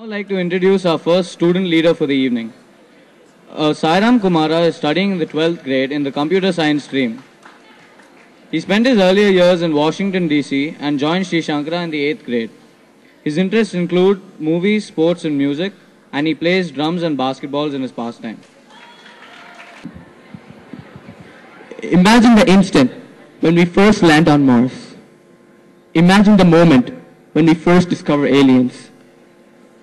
I'd like to introduce our first student leader for the evening. Sairam Kumar is studying in the 12th grade in the computer science stream. He spent his earlier years in Washington, D.C. and joined Sri Sankara in the 8th grade. His interests include movies, sports and music, and he plays drums and basketballs in his pastime. Imagine the instant when we first land on Mars. Imagine the moment when we first discover aliens.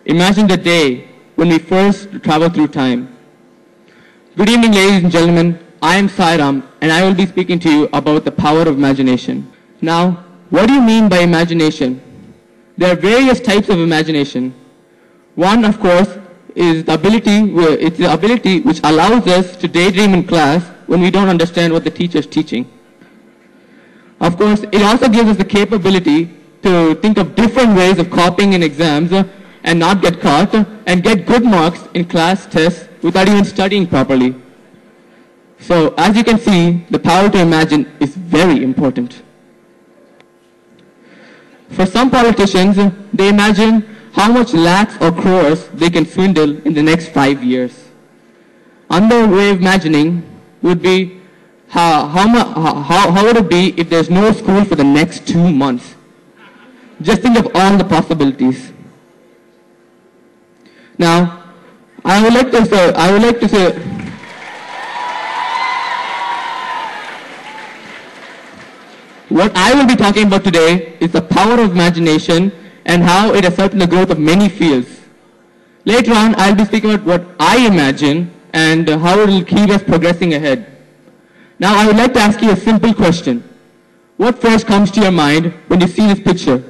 Imagine the day when we first travel through time. Good evening, ladies and gentlemen. I am Sairam, and I will be speaking to you about the power of imagination. Now, what do you mean by imagination? There are various types of imagination. One, of course, is the ability which allows us to daydream in class when we don't understand what the teacher is teaching. Of course, it also gives us the capability to think of different ways of copying in exams and not get caught and get good marks in class tests without even studying properly. So, as you can see, the power to imagine is very important. For some politicians, they imagine how much lakhs or crores they can swindle in the next 5 years. Another way of imagining would be how would it be if there's no school for the next 2 months? Just think of all the possibilities. Now, I would like to say, what I will be talking about today is the power of imagination and how it has helped in the growth of many fields. Later on, I'll be speaking about what I imagine and how it will keep us progressing ahead. Now, I would like to ask you a simple question. What first comes to your mind when you see this picture?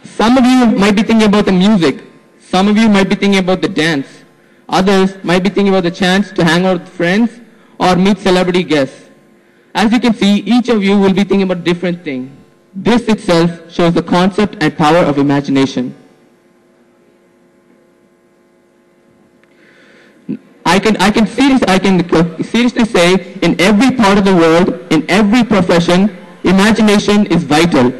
Some of you might be thinking about the music. Some of you might be thinking about the dance. Others might be thinking about the chance to hang out with friends or meet celebrity guests. As you can see, each of you will be thinking about a different thing. This itself shows the concept and power of imagination. I can seriously say, in every part of the world, in every profession, imagination is vital.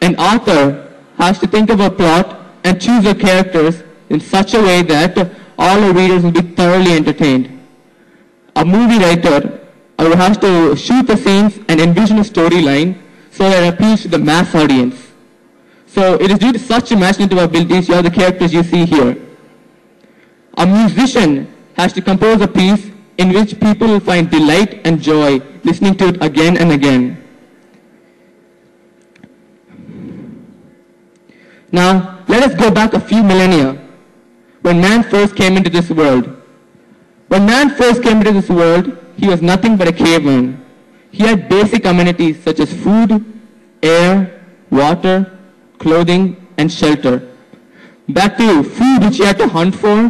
An author has to think of a plot and choose their characters in such a way that all the readers will be thoroughly entertained. A movie writer has to shoot the scenes and envision a storyline so that it appeals to the mass audience. So it is due to such imaginative abilities you have the characters you see here. A musician has to compose a piece in which people will find delight and joy listening to it again and again. Now, let us go back a few millennia when man first came into this world. When man first came into this world, he was nothing but a caveman. He had basic amenities such as food, air, water, clothing, and shelter. Back to food which he had to hunt for,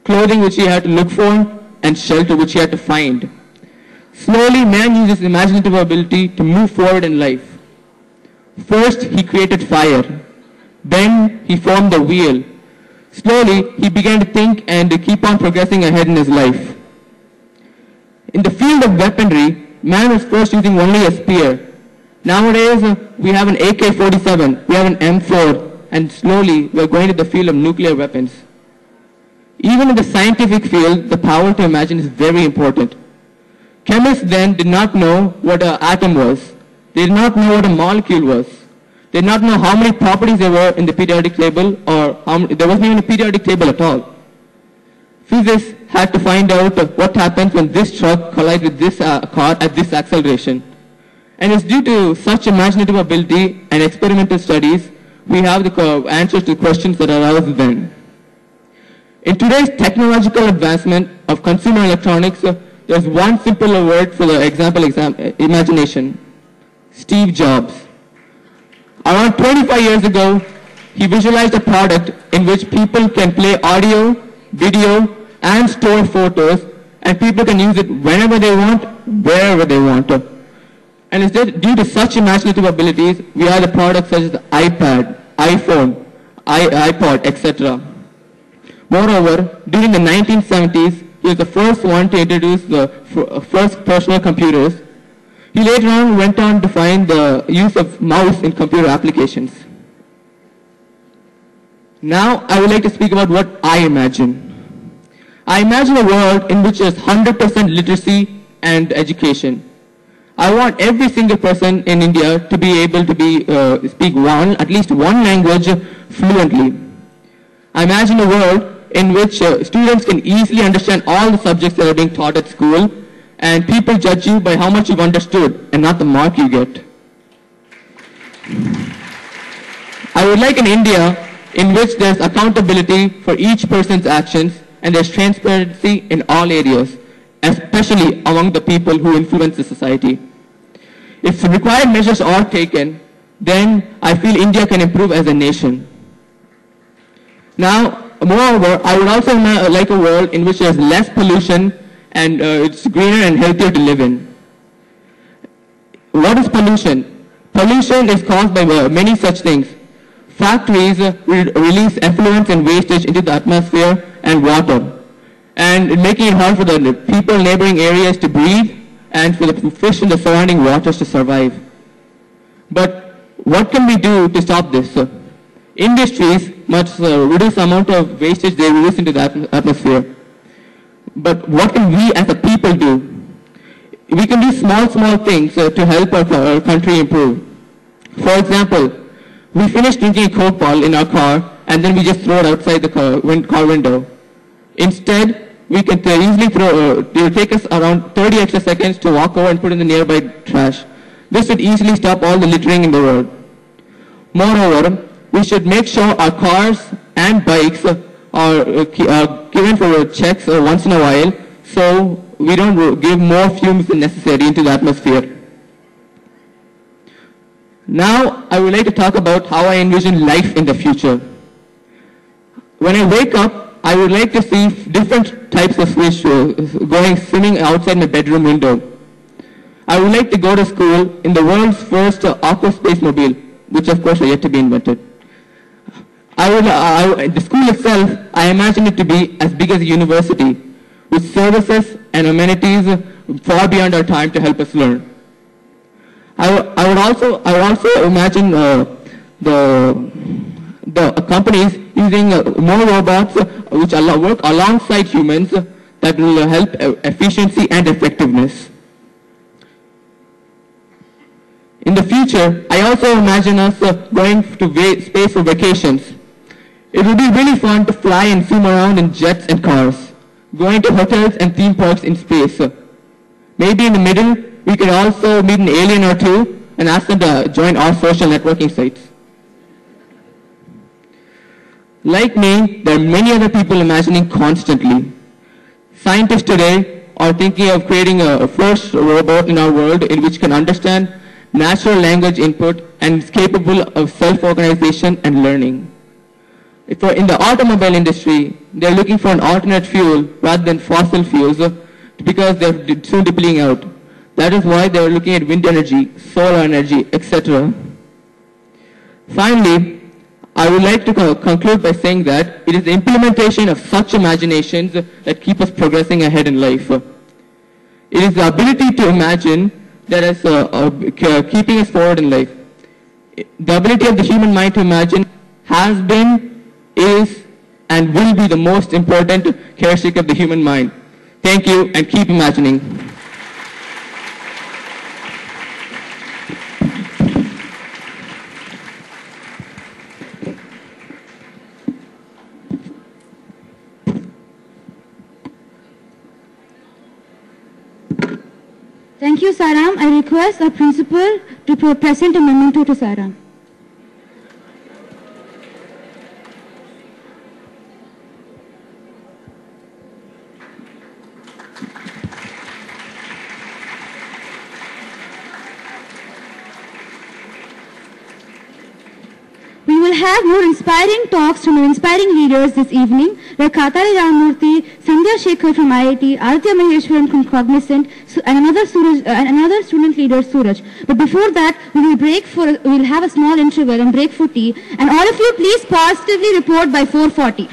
clothing which he had to look for, and shelter which he had to find. Slowly, man used his imaginative ability to move forward in life. First, he created fire. Then, he formed the wheel. Slowly, he began to think and to keep on progressing ahead in his life. In the field of weaponry, man was first using only a spear. Nowadays, we have an AK-47, we have an M4, and slowly we are going to the field of nuclear weapons. Even in the scientific field, the power to imagine is very important. Chemists then did not know what an atom was. They did not know what a molecule was. They did not know how many properties there were in the periodic table, or there wasn't even a periodic table at all. Physicists had to find out what happens when this truck collides with this car at this acceleration. And it's due to such imaginative ability and experimental studies, we have the answers to questions that arose then. In today's technological advancement of consumer electronics, there's one simple word for the imagination: Steve Jobs. Around 25 years ago, he visualized a product in which people can play audio, video, and store photos, and people can use it whenever they want, wherever they want. And it's due to such imaginative abilities, we have the products such as the iPad, iPhone, iPod, etc. Moreover, during the 1970s, he was the first one to introduce the first personal computers. He later on went on to find the use of mouse in computer applications. Now, I would like to speak about what I imagine. I imagine a world in which there's 100% literacy and education. I want every single person in India to be able to speak at least one language fluently. I imagine a world in which students can easily understand all the subjects that are being taught at school, and people judge you by how much you've understood and not the mark you get. I would like an India in which there's accountability for each person's actions and there's transparency in all areas, especially among the people who influence the society. If the required measures are taken, then I feel India can improve as a nation. Now, moreover, I would also like a world in which there's less pollution and it's greener and healthier to live in. What is pollution? Pollution is caused by many such things. Factories release effluents and wastage into the atmosphere and water, and making it hard for the people in neighboring areas to breathe and for the fish in the surrounding waters to survive. But what can we do to stop this? Industries must reduce the amount of wastage they release into the atmosphere. But what can we as a people do? We can do small things to help our country improve. For example, we finish drinking a Coke bottle in our car and then we just throw it outside the car window. Instead, we can easily it will take us around 30 extra seconds to walk over and put in the nearby trash. This would easily stop all the littering in the world. Moreover, we should make sure our cars and bikes are given for checks once in a while, so we don't give more fumes than necessary into the atmosphere. Now, I would like to talk about how I envision life in the future. When I wake up, I would like to see different types of fish swimming outside my bedroom window. I would like to go to school in the world's first aqua space mobile, which of course are yet to be invented. The school itself, I imagine it to be as big as a university, with services and amenities far beyond our time to help us learn. I would also imagine the companies using more robots which work alongside humans that will help efficiency and effectiveness. In the future, I also imagine us going to space for vacations. It would be really fun to fly and zoom around in jets and cars, going to hotels and theme parks in space. Maybe in the middle, we could also meet an alien or two and ask them to join our social networking sites. Like me, there are many other people imagining constantly. Scientists today are thinking of creating a first robot in our world in which can understand natural language input and is capable of self-organization and learning. In the automobile industry, they're looking for an alternate fuel rather than fossil fuels because they're soon depleting out. That is why they're looking at wind energy, solar energy, etc. Finally, I would like to conclude by saying that it is the implementation of such imaginations that keep us progressing ahead in life. It is the ability to imagine that is keeping us forward in life. The ability of the human mind to imagine has been, is, and will be the most important characteristic of the human mind. Thank you, and keep imagining. Thank you, Sairam. I request our principal to present a memento to Sairam. We will have more inspiring talks from our inspiring leaders this evening, like Katari Ramurthy, Sandhya Shekhar from IIT, Aditya Maheshwaran from Cognizant, and another student leader, Suraj. But before that, we will have a small interval and break for tea. And all of you, please positively report by 4:40.